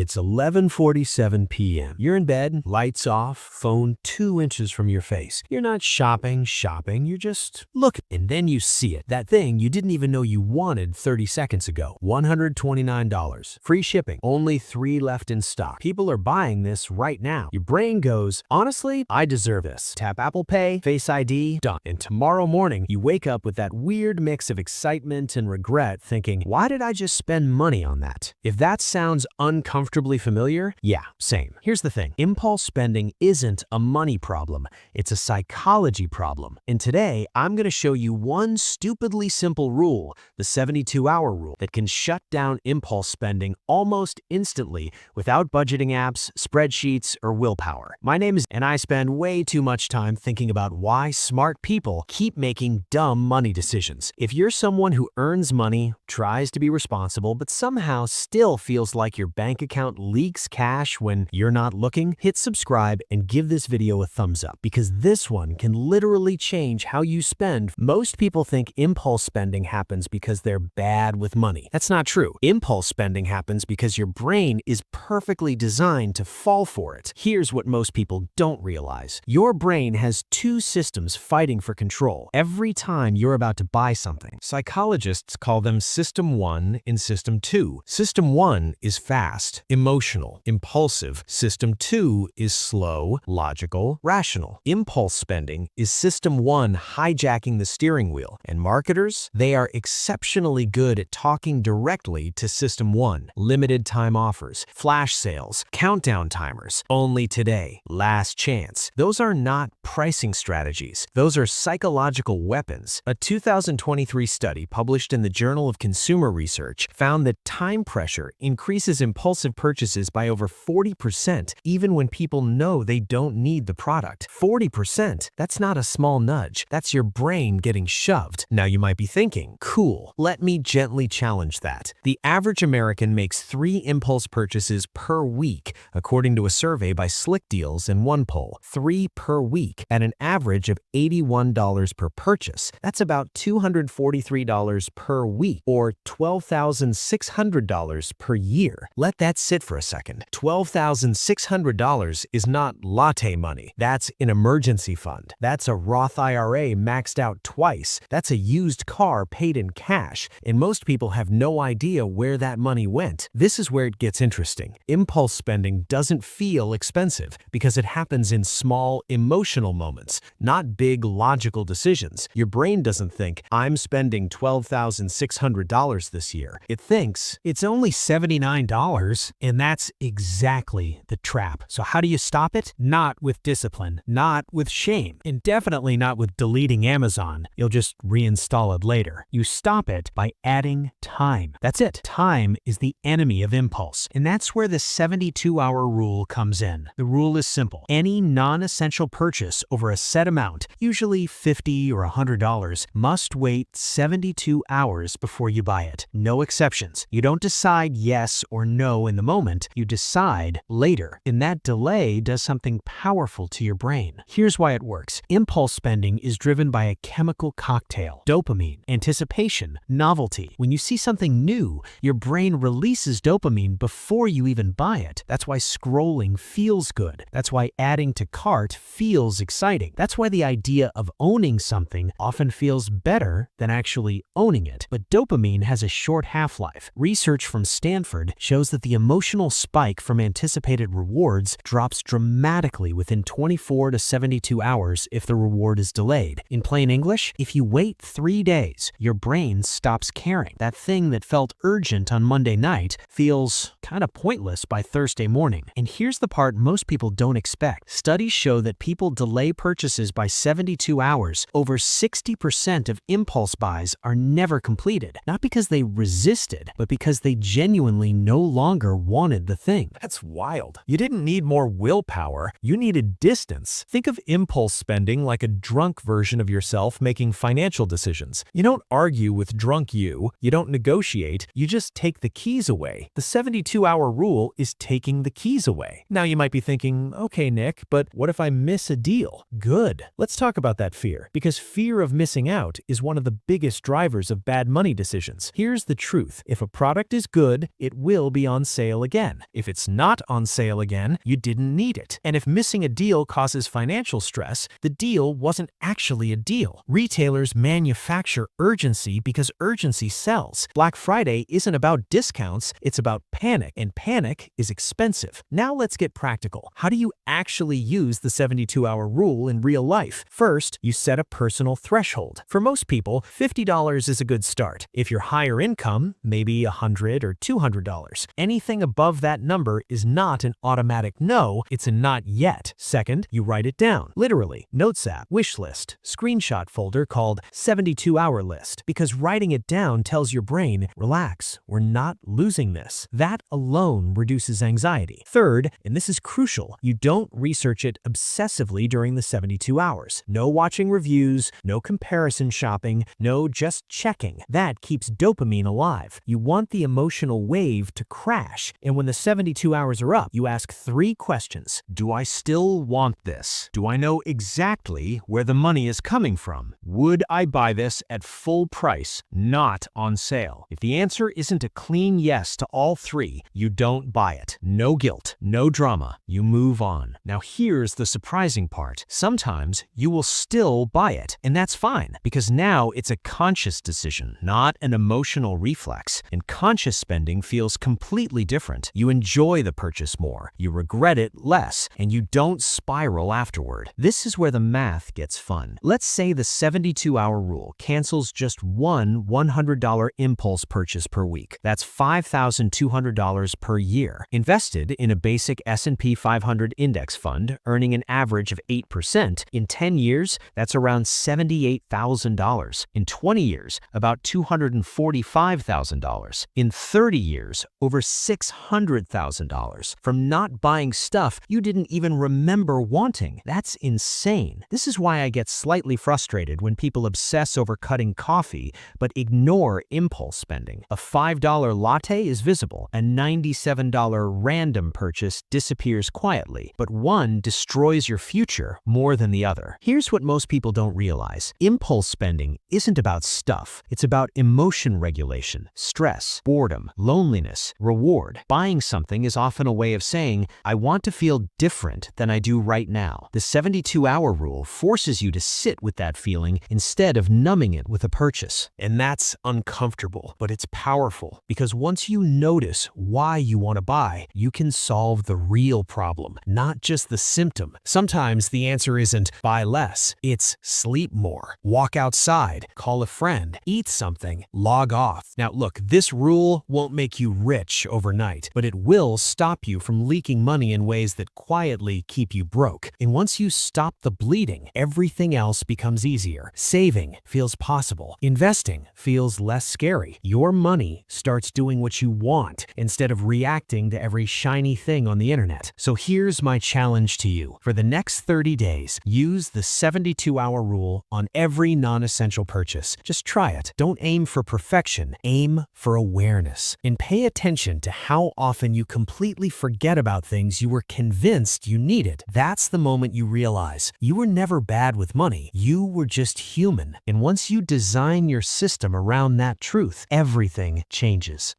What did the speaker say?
It's 11:47 p.m. You're in bed, lights off, phone 2 inches from your face. You're not shopping, you're just looking. And then you see it. That thing you didn't even know you wanted 30 seconds ago. $129. Free shipping. Only 3 left in stock. People are buying this right now. Your brain goes, honestly, I deserve this. Tap Apple Pay, Face ID, done. And tomorrow morning, you wake up with that weird mix of excitement and regret thinking, why did I just spend money on that? If that sounds uncomfortably familiar, yeah, same. Here's the thing. Impulse spending isn't a money problem. It's a psychology problem. And today, I'm going to show you one stupidly simple rule, the 72-hour rule, that can shut down impulse spending almost instantly without budgeting apps, spreadsheets, or willpower. My name is, and I spend way too much time thinking about why smart people keep making dumb money decisions. If you're someone who earns money, tries to be responsible, but somehow still feels like your bank account leaks cash when you're not looking, hit subscribe and give this video a thumbs up, because this one can literally change how you spend. Most people think impulse spending happens because they're bad with money. That's not true. Impulse spending happens because your brain is perfectly designed to fall for it. Here's what most people don't realize. Your brain has 2 systems fighting for control every time you're about to buy something. Psychologists call them System 1 and System 2. System 1 is fast, emotional, impulsive. System 2 is slow, logical, rational. Impulse spending is System 1 hijacking the steering wheel. And marketers, they are exceptionally good at talking directly to System 1. Limited time offers, flash sales, countdown timers, only today, last chance. Those are not pricing strategies. Those are psychological weapons. A 2023 study published in the Journal of Consumer Research found that time pressure increases impulsive purchases by over 40%, even when people know they don't need the product. 40%? That's not a small nudge. That's your brain getting shoved. Now you might be thinking, cool, let me gently challenge that. The average American makes 3 impulse purchases per week, according to a survey by Slick Deals and OnePoll. 3 per week, at an average of $81 per purchase. That's about $243 per week, or $12,600 per year. Let that sit for a second. $12,600 is not latte money. That's an emergency fund. That's a Roth IRA maxed out twice. That's a used car paid in cash. And most people have no idea where that money went. This is where it gets interesting. Impulse spending doesn't feel expensive because it happens in small emotional moments, not big logical decisions. Your brain doesn't think, I'm spending $12,600 this year. It thinks, it's only $79, and that's exactly the trap. So how do you stop it? Not with discipline, not with shame, and definitely not with deleting Amazon. You'll just reinstall it later. You stop it by adding time. That's it. Time is the enemy of impulse, and that's where the 72-hour rule comes in. The rule is simple. Any non-essential purchase over a set amount, usually $50 or $100, must wait 72 hours before you buy it. No exceptions. You don't decide yes or no in the moment. You decide later. And that delay does something powerful to your brain. Here's why it works. Impulse spending is driven by a chemical cocktail: dopamine, anticipation, novelty. When you see something new, your brain releases dopamine before you even buy it. That's why scrolling feels good. That's why adding to cart feels exciting. That's why the idea of owning something often feels better than actually owning it. But dopamine has a short half-life. Research from Stanford shows that the emotional spike from anticipated rewards drops dramatically within 24 to 72 hours if the reward is delayed. In plain English, if you wait 3 days, your brain stops caring. That thing that felt urgent on Monday night feels kind of pointless by Thursday morning. And here's the part most people don't expect. Studies show that people delay purchases by 72 hours. Over 60% of impulse buys are never completed, not because they resisted, but because they genuinely no longer wanted the thing. That's wild. You didn't need more willpower. You needed distance. Think of impulse spending like a drunk version of yourself making financial decisions. You don't argue with drunk you. You don't negotiate. You just take the keys away. The 72-hour rule is taking the keys away. Now you might be thinking, okay, Nick, but what if I miss a deal? Good. Let's talk about that fear, because fear of missing out is one of the biggest drivers of bad money decisions. Here's the truth. If a product is good, it will be on sale sale again. If it's not on sale again, you didn't need it. And if missing a deal causes financial stress, the deal wasn't actually a deal. Retailers manufacture urgency because urgency sells. Black Friday isn't about discounts, it's about panic, and panic is expensive. Now let's get practical. How do you actually use the 72-hour rule in real life? First, you set a personal threshold. For most people, $50 is a good start. If you're higher income, maybe $100 or $200. Anything above that number is not an automatic no, it's a not yet. Second, you write it down. Literally, Notes app, wish list, screenshot folder called 72-hour list, because writing it down tells your brain, relax, we're not losing this. That alone reduces anxiety. Third, and this is crucial, you don't research it obsessively during the 72 hours. No watching reviews, no comparison shopping, no just checking. That keeps dopamine alive. You want the emotional wave to crash, and when the 72 hours are up, you ask 3 questions. Do I still want this? Do I know exactly where the money is coming from? Would I buy this at full price, not on sale? If the answer isn't a clean yes to all 3, you don't buy it. No guilt, no drama. You move on. Now here's the surprising part. Sometimes you will still buy it, and that's fine, because now it's a conscious decision, not an emotional reflex. And conscious spending feels completely different. You enjoy the purchase more, you regret it less, and you don't spiral afterward. This is where the math gets fun. Let's say the 72-hour rule cancels just one $100 impulse purchase per week. That's $5,200 per year. Invested in a basic S&P 500 index fund, earning an average of 8%, in 10 years, that's around $78,000. In 20 years, about $245,000. In 30 years, over $600,000 from not buying stuff you didn't even remember wanting. That's insane. This is why I get slightly frustrated when people obsess over cutting coffee but ignore impulse spending. A $5 latte is visible, a $97 random purchase disappears quietly, but one destroys your future more than the other. Here's what most people don't realize. Impulse spending isn't about stuff. It's about emotion regulation, stress, boredom, loneliness, reward. Buying something is often a way of saying, I want to feel different than I do right now. The 72-hour rule forces you to sit with that feeling instead of numbing it with a purchase. And that's uncomfortable, but it's powerful, because once you notice why you want to buy, you can solve the real problem, not just the symptom. Sometimes the answer isn't buy less, it's sleep more, walk outside, call a friend, eat something, log off. Now look, this rule won't make you rich overnight, but it will stop you from leaking money in ways that quietly keep you broke. And once you stop the bleeding, everything else becomes easier. Saving feels possible. Investing feels less scary. Your money starts doing what you want instead of reacting to every shiny thing on the internet. So here's my challenge to you. For the next 30 days, use the 72-hour rule on every non-essential purchase. Just try it. Don't aim for perfection. Aim for awareness. And pay attention to how often you completely forget about things you were convinced you needed. That's the moment you realize you were never bad with money. You were just human. And once you design your system around that truth, everything changes.